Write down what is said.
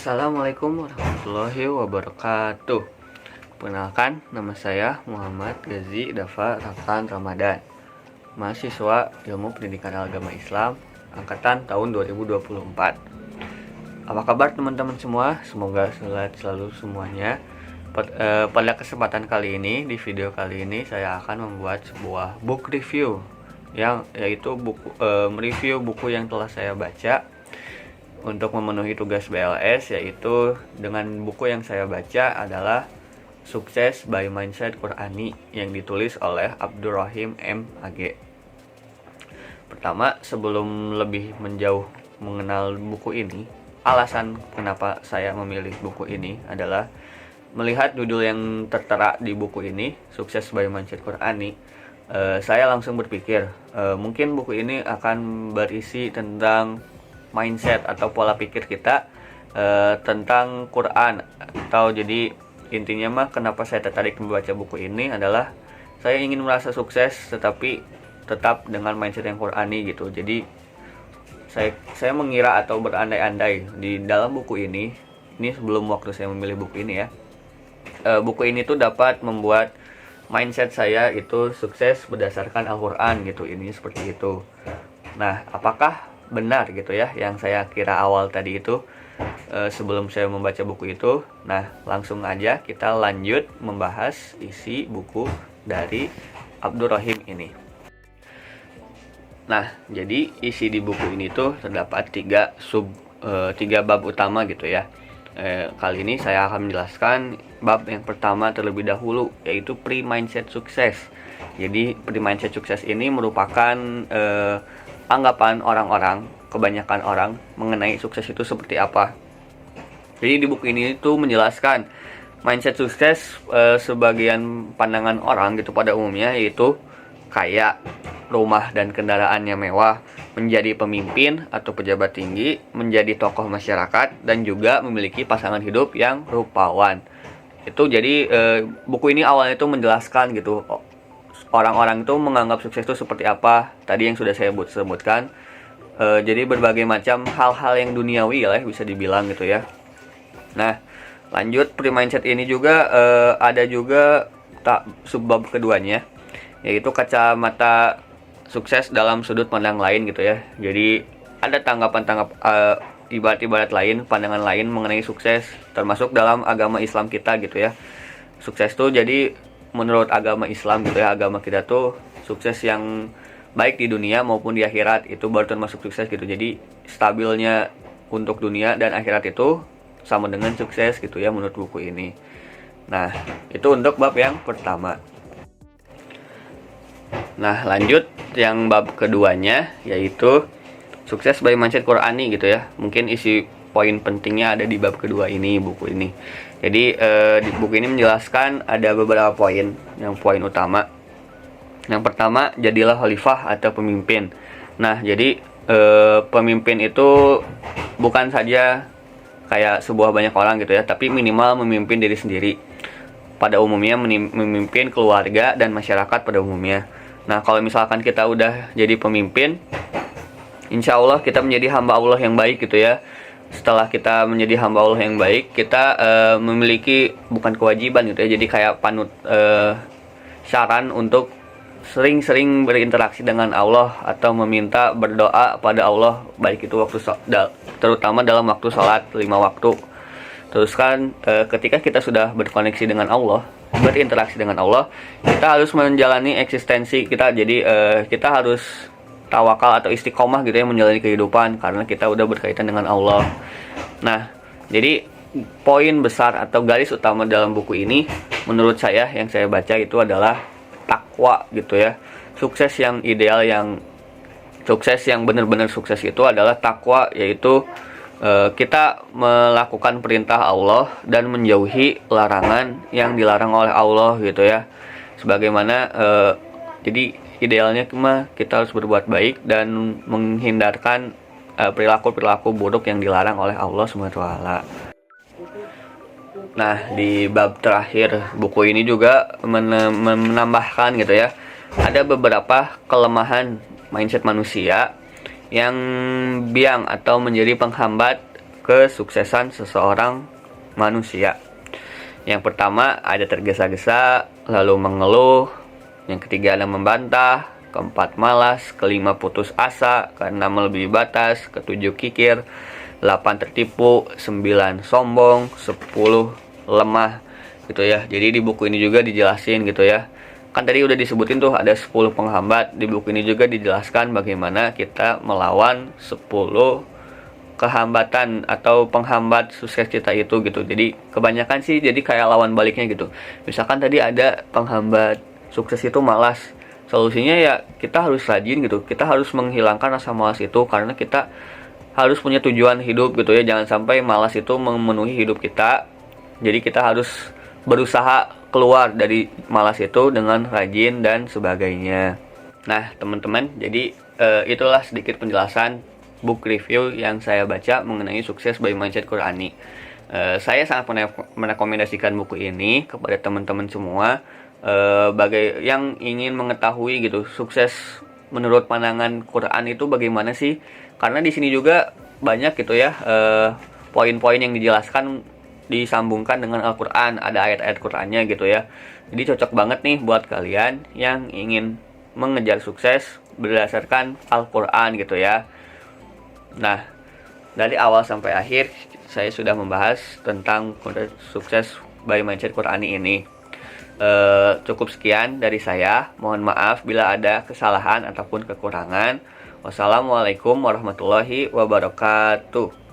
Assalamualaikum warahmatullahi wabarakatuh. Perkenalkan, nama saya Muhammad Gazi Dafa Rafan Ramadan, mahasiswa Ilmu Pendidikan Agama Islam angkatan tahun 2024. Apa kabar teman-teman semua? Semoga sehat selalu semuanya. Pada kesempatan kali ini, di video kali ini saya akan membuat sebuah book review, yaitu mereview buku yang telah saya baca untuk memenuhi tugas BLS, yaitu dengan buku yang saya baca adalah Sukses by Mindset Qur'ani yang ditulis oleh Abdurrahim M. AG. Pertama, sebelum lebih menjauh mengenal buku ini, alasan kenapa saya memilih buku ini adalah melihat judul yang tertera di buku ini, Sukses by Mindset Qur'ani. Saya langsung berpikir, mungkin buku ini akan berisi tentang mindset atau pola pikir kita tentang Quran. Atau jadi intinya mah kenapa saya tertarik membaca buku ini adalah saya ingin merasa sukses tetapi tetap dengan mindset yang Qurani gitu. Jadi saya mengira atau berandai-andai di dalam buku ini sebelum waktu saya memilih buku ini ya, buku ini tuh dapat membuat mindset saya itu sukses berdasarkan Al-Quran gitu. Ini seperti itu. Nah, apakah benar gitu ya yang saya kira awal tadi itu sebelum saya membaca buku itu? Nah, langsung aja kita lanjut membahas isi buku dari Abdurrahim ini. Nah, jadi isi di buku ini tuh terdapat tiga bab utama gitu ya. Kali ini saya akan menjelaskan bab yang pertama terlebih dahulu, yaitu pre-mindset sukses. Jadi pre-mindset sukses ini merupakan anggapan orang-orang, kebanyakan orang mengenai sukses itu seperti apa. Jadi di buku ini itu menjelaskan mindset sukses sebagian pandangan orang gitu pada umumnya, yaitu kaya, rumah dan kendaraannya mewah, menjadi pemimpin atau pejabat tinggi, menjadi tokoh masyarakat, dan juga memiliki pasangan hidup yang rupawan. Itu jadi buku ini awalnya itu menjelaskan gitu, orang-orang itu menganggap sukses itu seperti apa. Tadi yang sudah saya sebutkan. Jadi berbagai macam hal-hal yang duniawi lah bisa dibilang gitu ya. Nah, lanjut pre-mindset ini juga ada juga subbab keduanya, yaitu kacamata sukses dalam sudut pandang lain gitu ya. Jadi ada ibarat-ibarat lain, pandangan lain mengenai sukses, termasuk dalam agama Islam kita gitu ya. Sukses tuh jadi menurut agama Islam gitu ya, agama kita tuh sukses yang baik di dunia maupun di akhirat itu baru termasuk sukses gitu. Jadi stabilnya untuk dunia dan akhirat itu sama dengan sukses gitu ya menurut buku ini. Nah, itu untuk bab yang pertama. Nah, lanjut yang bab keduanya, yaitu Sukses by Mindset Qur'ani gitu ya. Mungkin isi poin pentingnya ada di bab kedua ini, buku ini. Jadi di buku ini menjelaskan ada beberapa poin. Yang poin utama, yang pertama, jadilah khalifah atau pemimpin. Nah, jadi pemimpin itu bukan saja kayak sebuah banyak orang gitu ya, tapi minimal memimpin diri sendiri. Pada umumnya memimpin keluarga dan masyarakat pada umumnya. Nah, kalau misalkan kita udah jadi pemimpin, insya Allah kita menjadi hamba Allah yang baik gitu ya. Setelah kita menjadi hamba Allah yang baik, kita memiliki bukan kewajiban gitu ya, jadi kayak saran untuk sering-sering berinteraksi dengan Allah atau meminta berdoa pada Allah, baik itu terutama dalam waktu sholat 5 waktu. Terus kan ketika kita sudah berkoneksi dengan Allah, berinteraksi dengan Allah, kita harus menjalani eksistensi kita. Jadi kita harus tawakal atau istiqomah gitu ya menjalani kehidupan karena kita udah berkaitan dengan Allah. Nah, jadi poin besar atau garis utama dalam buku ini menurut saya yang saya baca itu adalah takwa gitu ya. Sukses yang ideal, sukses yang benar-benar sukses itu adalah takwa, yaitu kita melakukan perintah Allah dan menjauhi larangan yang dilarang oleh Allah gitu ya. Sebagaimana jadi idealnya mah kita harus berbuat baik dan menghindarkan perilaku-perilaku buruk yang dilarang oleh Allah SWT. Nah, di bab terakhir buku ini juga menambahkan gitu ya, ada beberapa kelemahan mindset manusia yang biang atau menjadi penghambat kesuksesan seseorang manusia. Yang pertama ada tergesa-gesa, lalu mengeluh. Yang ketiga ada membantah. Keempat malas. Kelima putus asa. Keenam melebihi batas. Ketujuh kikir. 8 tertipu. 9 sombong. 10 lemah gitu ya. Jadi di buku ini juga dijelasin gitu ya. Kan tadi udah disebutin tuh ada 10 penghambat. Di buku ini juga dijelaskan bagaimana kita melawan 10 kehambatan atau penghambat sukses kita itu gitu. Jadi kebanyakan sih jadi kayak lawan baliknya gitu. Misalkan tadi ada penghambat sukses itu malas. Solusinya ya kita harus rajin gitu. Kita harus menghilangkan rasa malas itu karena kita harus punya tujuan hidup gitu ya. Jangan sampai malas itu memenuhi hidup kita. Jadi kita harus berusaha keluar dari malas itu dengan rajin dan sebagainya. Nah, teman-teman, jadi itulah sedikit penjelasan book review yang saya baca mengenai Sukses by Mindset Qurani. Saya sangat merekomendasikan buku ini kepada teman-teman semua bagi yang ingin mengetahui gitu sukses menurut pandangan Quran itu bagaimana sih? Karena di sini juga banyak gitu ya poin-poin yang dijelaskan disambungkan dengan Al-Quran, ada ayat-ayat Qurannya gitu ya. Jadi cocok banget nih buat kalian yang ingin mengejar sukses berdasarkan Al-Quran gitu ya. Nah, dari awal sampai akhir saya sudah membahas tentang Sukses by Mindset Qurani ini. Cukup sekian dari saya. Mohon maaf bila ada kesalahan ataupun kekurangan. Wassalamualaikum warahmatullahi wabarakatuh.